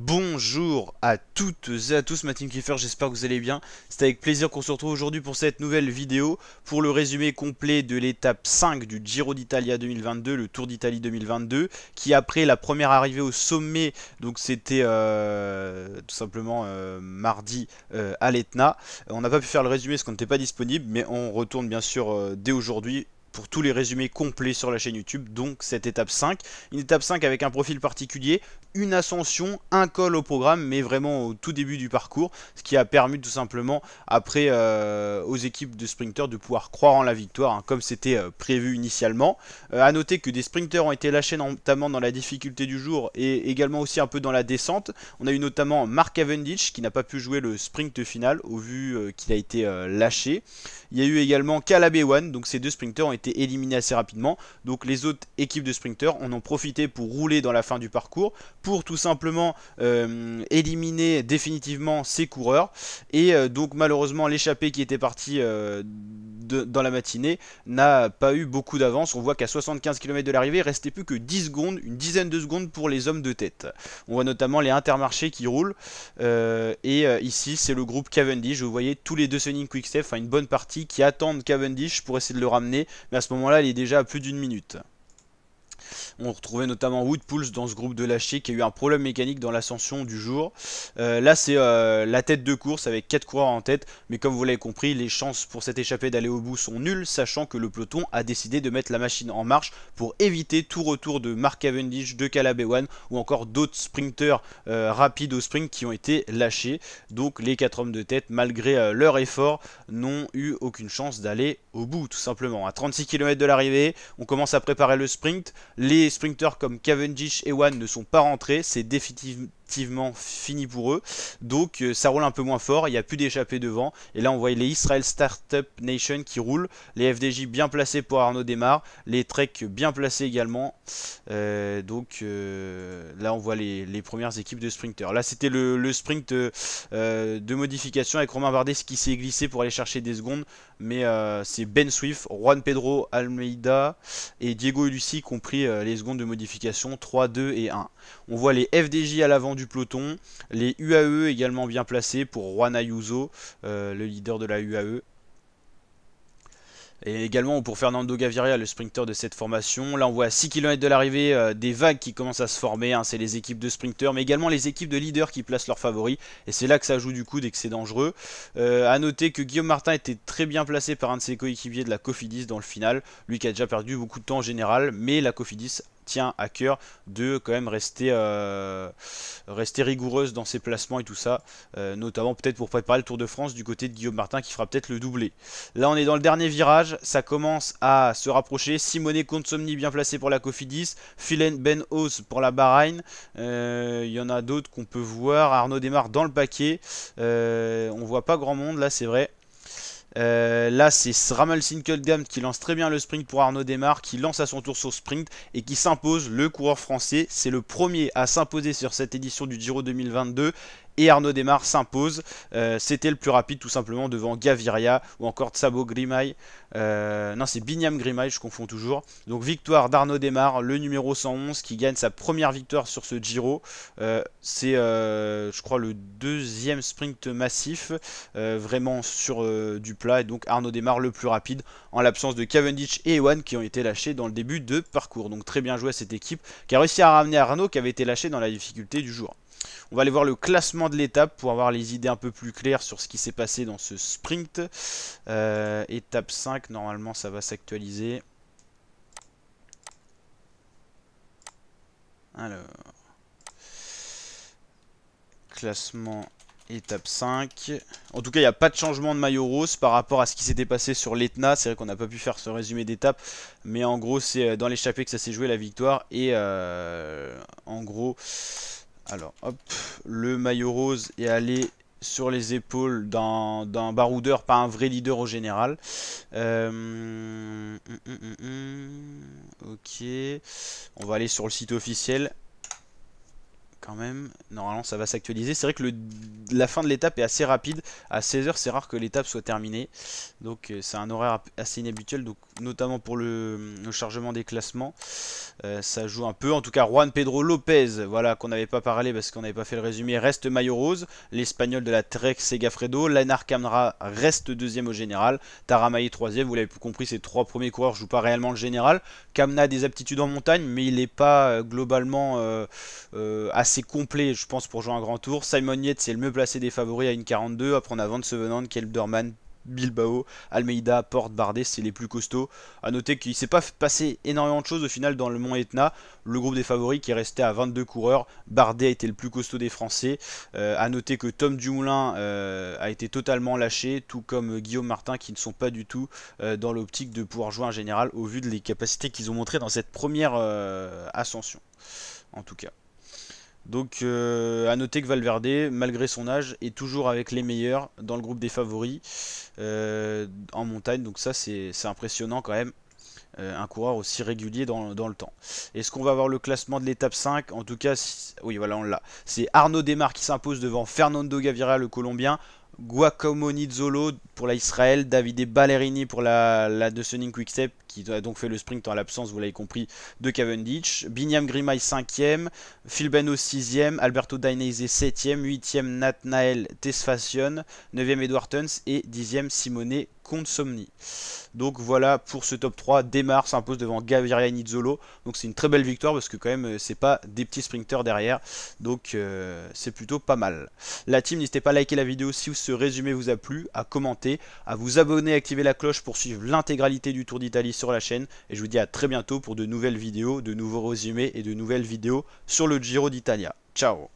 Bonjour à toutes et à tous, ma team Kiefer, j'espère que vous allez bien. C'est avec plaisir qu'on se retrouve aujourd'hui pour cette nouvelle vidéo, pour le résumé complet de l'étape 5 du Giro d'Italia 2022, le Tour d'Italie 2022, qui après la première arrivée au sommet, donc c'était tout simplement mardi à l'Etna. On n'a pas pu faire le résumé parce qu'on n'était pas disponible, mais on retourne bien sûr dès aujourd'hui pour tous les résumés complets sur la chaîne YouTube, donc cette étape 5. Une étape 5 avec un profil particulier, une ascension, un col au programme, mais vraiment au tout début du parcours, ce qui a permis tout simplement après aux équipes de sprinters de pouvoir croire en la victoire, hein, comme c'était prévu initialement. A noter que des sprinters ont été lâchés notamment dans la difficulté du jour et également aussi un peu dans la descente. On a eu notamment Mark Cavendish qui n'a pas pu jouer le sprint final au vu qu'il a été lâché. Il y a eu également Caleb Ewan, donc ces deux sprinters ont été éliminés assez rapidement. Donc les autres équipes de sprinters en ont profité pour rouler dans la fin du parcours, pour tout simplement éliminer définitivement ces coureurs. Et donc malheureusement l'échappée qui était partie dans la matinée n'a pas eu beaucoup d'avance. On voit qu'à 75 km de l'arrivée, il restait plus que 10 secondes, une dizaine de secondes pour les hommes de tête. On voit notamment les Intermarchés qui roulent. Ici c'est le groupe Cavendish, vous voyez tous les deux Sunning Quick-Step, enfin une bonne partie qui attendent Cavendish pour essayer de le ramener. Mais à ce moment là il est déjà à plus d'une minute. On retrouvait notamment Woodpulse dans ce groupe de lâchés qui a eu un problème mécanique dans l'ascension du jour. Là c'est la tête de course avec 4 coureurs en tête, mais comme vous l'avez compris, les chances pour cette échappée d'aller au bout sont nulles, sachant que le peloton a décidé de mettre la machine en marche pour éviter tout retour de Mark Cavendish, de Caleb Ewan ou encore d'autres sprinters rapides au sprint qui ont été lâchés. Donc les 4 hommes de tête, malgré leur effort, n'ont eu aucune chance d'aller au bout tout simplement. À 36 km de l'arrivée, on commence à préparer le sprint. Les sprinters comme Cavendish et Ewan ne sont pas rentrés, c'est définitivement fini pour eux, donc ça roule un peu moins fort, il n'y a plus d'échappée devant, et là on voit les Israel Startup Nation qui roulent, les FDJ bien placés pour Arnaud Démare, les Trek bien placés également, là on voit les premières équipes de sprinters. Là c'était le sprint de modification avec Romain Bardet qui s'est glissé pour aller chercher des secondes, mais c'est Ben Swift, Juan Pedro Almeida et Diego Ulissi qui ont pris les secondes de modification 3, 2 et 1. On voit les FDJ à l'avant du peloton, les UAE également bien placés pour Juan Ayuso, le leader de la UAE. Et également pour Fernando Gaviria, le sprinter de cette formation. Là on voit à 6 km de l'arrivée des vagues qui commencent à se former, hein. C'est les équipes de sprinters mais également les équipes de leaders qui placent leurs favoris. Et c'est là que ça joue du coup dès que c'est dangereux. A noter que Guillaume Martin était très bien placé par un de ses coéquipiers de la Cofidis dans le final. Lui qui a déjà perdu beaucoup de temps en général, mais la Cofidis tient à cœur de quand même rester rigoureuse dans ses placements et tout ça, notamment peut-être pour préparer le Tour de France du côté de Guillaume Martin qui fera peut-être le doublé. Là on est dans le dernier virage, ça commence à se rapprocher. Simone Consomni bien placé pour la Cofidis, Philen Ben Oz pour la Bahreïn, il y en a d'autres qu'on peut voir, Arnaud Démare dans le paquet, on voit pas grand monde là c'est vrai. Là c'est Ramel Sinkeldam qui lance très bien le sprint pour Arnaud Démare, qui lance à son tour son sprint et qui s'impose, le coureur français. C'est le premier à s'imposer sur cette édition du Giro 2022 et Arnaud Démare s'impose. C'était le plus rapide tout simplement devant Gaviria ou encore Tsabo Grimay. Non c'est Binyam Grimay, je confonds toujours. Donc victoire d'Arnaud Démare, le numéro 111 qui gagne sa première victoire sur ce Giro. C'est je crois le deuxième sprint massif vraiment sur du plat, et donc Arnaud Démare le plus rapide en l'absence de Cavendish et Ewan qui ont été lâchés dans le début de parcours. Donc très bien joué à cette équipe qui a réussi à ramener Arnaud qui avait été lâché dans la difficulté du jour. On va aller voir le classement de l'étape pour avoir les idées un peu plus claires sur ce qui s'est passé dans ce sprint. Étape 5, normalement ça va s'actualiser. Alors, classement étape 5. En tout cas, il n'y a pas de changement de maillot rose par rapport à ce qui s'était passé sur l'Etna. C'est vrai qu'on n'a pas pu faire ce résumé d'étape, mais en gros, c'est dans l'échappée que ça s'est joué la victoire. Et en gros, alors hop, le maillot rose est allé sur les épaules d'un baroudeur, pas un vrai leader au général. Ok, on va aller sur le site officiel. quand même. Normalement ça va s'actualiser. C'est vrai que la fin de l'étape est assez rapide. À 16 h c'est rare que l'étape soit terminée. Donc c'est un horaire assez inhabituel. Donc, notamment pour le chargement des classements. Ça joue un peu. En tout cas, Juan Pedro Lopez, voilà, qu'on n'avait pas parlé parce qu'on n'avait pas fait le résumé, reste maillot rose. L'Espagnol de la Trek Segafredo. Lainar Camara reste deuxième au général. Taramay troisième. Vous l'avez compris, ces trois premiers coureurs jouent pas réellement le général. Kamna a des aptitudes en montagne, mais il n'est pas globalement assez complet, je pense, pour jouer un grand tour. Simon Yates, c'est le mieux placé des favoris à une 42. Après, on a Van Sevenant, Kelderman, Bilbao, Almeida, Porte, Bardet, c'est les plus costauds. A noter qu'il ne s'est pas passé énormément de choses au final dans le Mont Etna. Le groupe des favoris qui est resté à 22 coureurs. Bardet a été le plus costaud des Français. A noter que Tom Dumoulin a été totalement lâché, tout comme Guillaume Martin, qui ne sont pas du tout dans l'optique de pouvoir jouer un général au vu de les capacités qu'ils ont montrées dans cette première ascension. En tout cas. Donc à noter que Valverde, malgré son âge, est toujours avec les meilleurs dans le groupe des favoris en montagne. Donc ça c'est impressionnant quand même. Un coureur aussi régulier dans le temps. Est-ce qu'on va avoir le classement de l'étape 5? En tout cas, oui voilà on l'a. C'est Arnaud Démar qui s'impose devant Fernando Gaviria le Colombien. Giacomo Nizzolo pour la Israël, Davide Ballerini pour la De Sunning Quickstep qui a donc fait le sprint en l'absence, vous l'avez compris, de Cavendish. Binyam Girmay 5ème, Phil Beno 6ème, Alberto Dainese 7ème, 8ème Nathanael Tesfacion, 9ème Edward Tuns et 10ème Simone Consomni. Donc voilà pour ce top 3, Démar s'impose devant Gaviria et Nizzolo. Donc c'est une très belle victoire parce que quand même c'est pas des petits sprinters derrière. Donc c'est plutôt pas mal. La team, n'hésitez pas à liker la vidéo si ce résumé vous a plu, à commenter, à vous abonner, à activer la cloche pour suivre l'intégralité du Tour d'Italie sur la chaîne. Et je vous dis à très bientôt pour de nouvelles vidéos, de nouveaux résumés et de nouvelles vidéos sur le Giro d'Italia. Ciao!